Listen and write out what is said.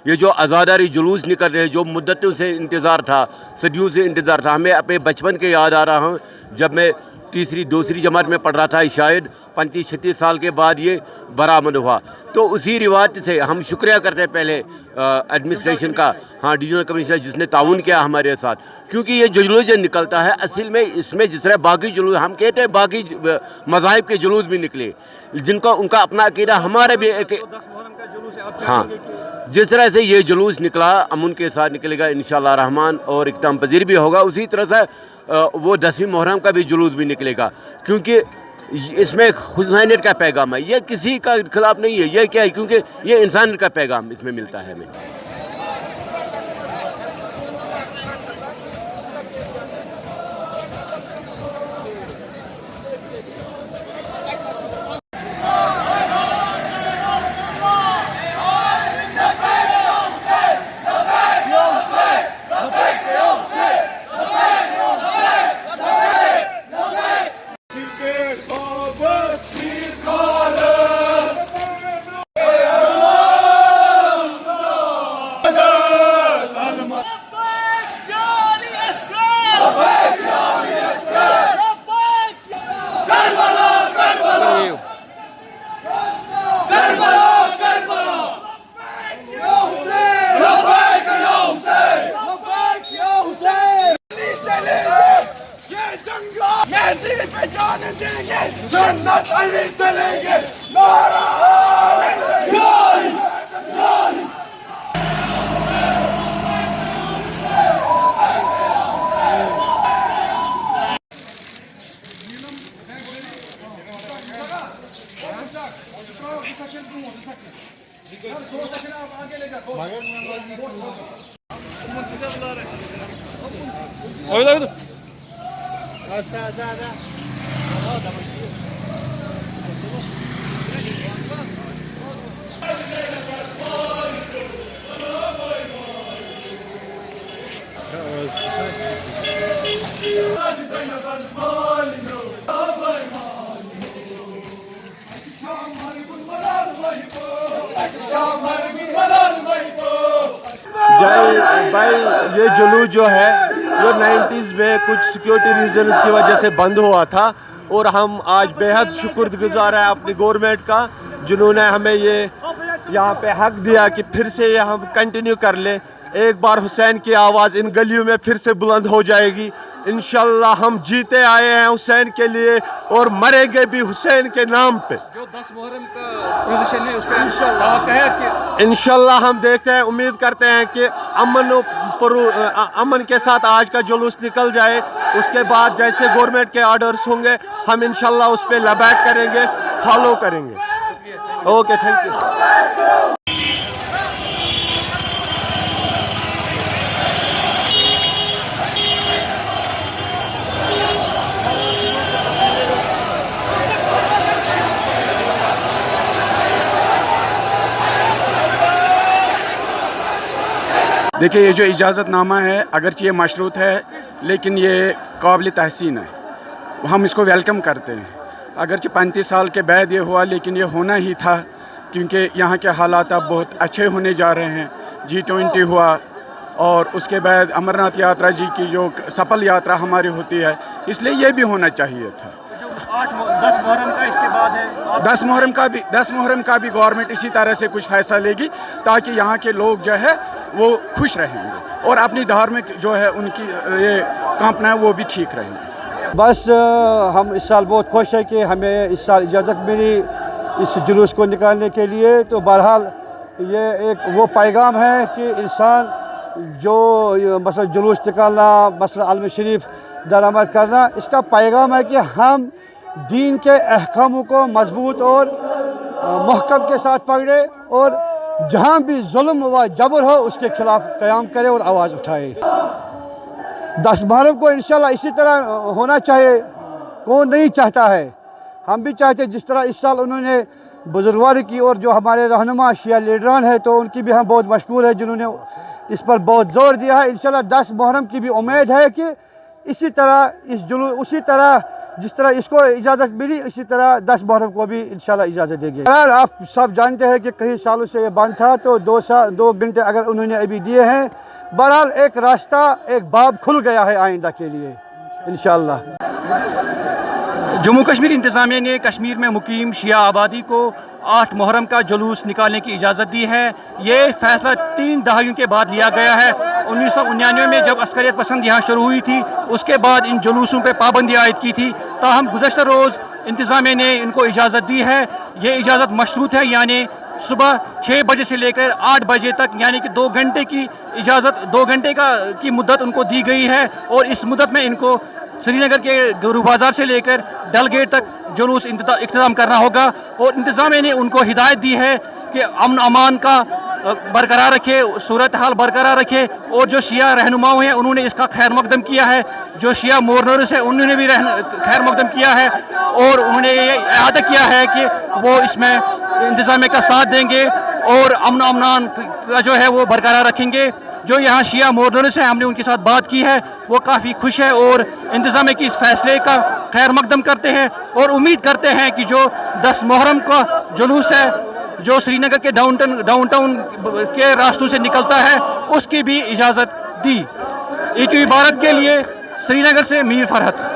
ये जो आज़ादारी जुलूस निकल रहे हैं, जो मुद्दतों से इंतज़ार था, सदियों से इंतज़ार था, हमें अपने बचपन के याद आ रहा हूँ जब मैं तीसरी दूसरी जमात में पढ़ रहा था, शायद 35-36 साल के बाद ये बरामद हुआ। तो उसी रिवाज से हम शुक्रिया करते हैं पहले एडमिनिस्ट्रेशन का, हाँ, डिवीजनल कमिश्नर जिसने ताउन किया हमारे साथ, क्योंकि ये जुलूस जो निकलता है असल में इसमें जिस तरह बाकी जुलूस हम कहते हैं, बाकी मज़ाहिब के जुलूस भी निकले जिनका उनका अपना अकीदा हमारे भी एक, हाँ, जिस तरह से ये जुलूस निकला अमन के साथ निकलेगा इंशाअल्लाह रहमान और इक़्तिदाम पज़ीर भी होगा, उसी तरह से वो 10वीं मुहर्रम का भी जुलूस भी निकलेगा, क्योंकि इसमें हुसैनियत का पैगाम है, ये किसी का खिलाफ नहीं है, ये क्या है, क्योंकि ये इंसानियत का पैगाम इसमें मिलता है हमें। जन्नत अली से लेंगे। जय भाई, ये जुलूस जो है वो 90s में कुछ सिक्योरिटी रीजंस की वजह से बंद हुआ था और हम आज बेहद शुक्रगुजार हैं अपनी गवर्नमेंट का जिन्होंने हमें ये यहाँ पे हक दिया कि फिर से ये हम कंटिन्यू कर लें। एक बार हुसैन की आवाज़ इन गलियों में फिर से बुलंद हो जाएगी। इंशाल्लाह हम जीते आए हैं हुसैन के लिए और मरेंगे भी हुसैन के नाम पे। जो 10 मुहर्रम का पोजीशन है उस पर इंशाल्लाह हम देखते हैं, उम्मीद करते हैं कि अमन के साथ आज का जुलूस निकल जाए। उसके बाद जैसे गवर्नमेंट के ऑर्डर्स होंगे हम इंशाल्लाह उस पर लबैक करेंगे, फॉलो करेंगे। Okay, thank you. देखिए, ये जो इजाज़तनामा है अगरचे ये मशरूत है लेकिन ये काबिल तहसीन है, हम इसको वेलकम करते हैं। अगरचे 35 साल के बाद ये हुआ लेकिन ये होना ही था, क्योंकि यहाँ के हालात अब बहुत अच्छे होने जा रहे हैं। G20 हुआ और उसके बाद अमरनाथ यात्रा जी की जो सफल यात्रा हमारी होती है, इसलिए ये भी होना चाहिए था। 10 मुहर्रम का इसके बाद है, 10 मुहर्रम का भी गवर्नमेंट इसी तरह से कुछ फैसला लेगी ताकि यहाँ के लोग जो है वो खुश रहेंगे और अपनी धार्मिक जो है उनकी ये कामना है वो भी ठीक रहेंगे। बस हम इस साल बहुत खुश हैं कि हमें इस साल इजाज़त मिली इस जुलूस को निकालने के लिए। तो बहरहाल ये एक वो पैगाम है कि इंसान जो मसला जुलूस निकालना, मसला अलम शरीफ दरामद करना, इसका पैगाम है कि हम दीन के अहकामों को मजबूत और महकम के साथ पकड़े और जहाँ भी जुल्म व जबर हो उसके खिलाफ क़याम करे और आवाज़ उठाए। 10 मुहर्रम को इंशाल्लाह इसी तरह होना चाहिए, कौन नहीं चाहता है। हम भी चाहते, जिस तरह इस साल उन्होंने बुजुर्गवारी की और जो हमारे रहनुमा शिया लीडरान है तो उनकी भी हम बहुत मशकूर है जिन्होंने इस पर बहुत ज़ोर दिया है। इंशाल्लाह 10 मुहर्रम की भी उम्मीद है कि इसी तरह उसी तरह जिस तरह इसको इजाज़त मिली इसी तरह 10 मुहर्रम को भी इंशाल्लाह इजाज़त देंगे। बहरहाल आप सब जानते हैं कि कई सालों से ये बंद था, तो 2 घंटे अगर उन्होंने अभी दिए हैं, बहरहाल एक रास्ता, एक बाब खुल गया है आइंदा के लिए इंशाल्लाह। जम्मू कश्मीर इंतज़ामिया ने कश्मीर में मुकीम शिया आबादी को 8 मुहर्रम का जुलूस निकालने की इजाज़त दी है। ये फैसला 3 दहाइयों के बाद लिया गया है। 1999 में जब अस्करियत पसंद यहाँ शुरू हुई थी, उसके बाद इन जुलूसों पे पाबंदी आयद की थी। ताहम गुज़श्ता रोज़ इंतज़ामिया ने इनको इजाज़त दी है। ये इजाज़त मशरूत है, यानी सुबह 6 बजे से लेकर 8 बजे तक, यानी कि 2 घंटे की इजाज़त, 2 घंटे की मुद्दत उनको दी गई है। और इस मुद्दत में इनको श्रीनगर के गुरु बाज़ार से लेकर डल गेट तक जुलूस इख्तिताम करना होगा। और इंतज़ामिया ने उनको हिदायत दी है कि अमन अमान का बरकरार रखे, सूरत हाल बरकरार रखे। और जो शिया रहनुमाओं हैं उन्होंने इसका खैर मकदम किया है, जो शिया मोरनर्स हैं उन्होंने भी खैर मकदम किया है। और उन्होंने ये इरादा किया है कि वो इसमें इंतज़ामिया का साथ देंगे और अमन अमान का जो है वो बरकरार रखेंगे। जो यहाँ शिया मोरनर्स हैं, हमने उनके साथ बात की है, वो काफ़ी खुश है और इंतज़ामिया की इस फैसले का खैर मकदम करते हैं। और उम्मीद करते हैं कि जो 10 मुहर्रम का जुलूस है, जो श्रीनगर के डाउनटाउन के रास्तों से निकलता है, उसकी भी इजाज़त दी। ETV भारत के लिए श्रीनगर से मीर फरहत।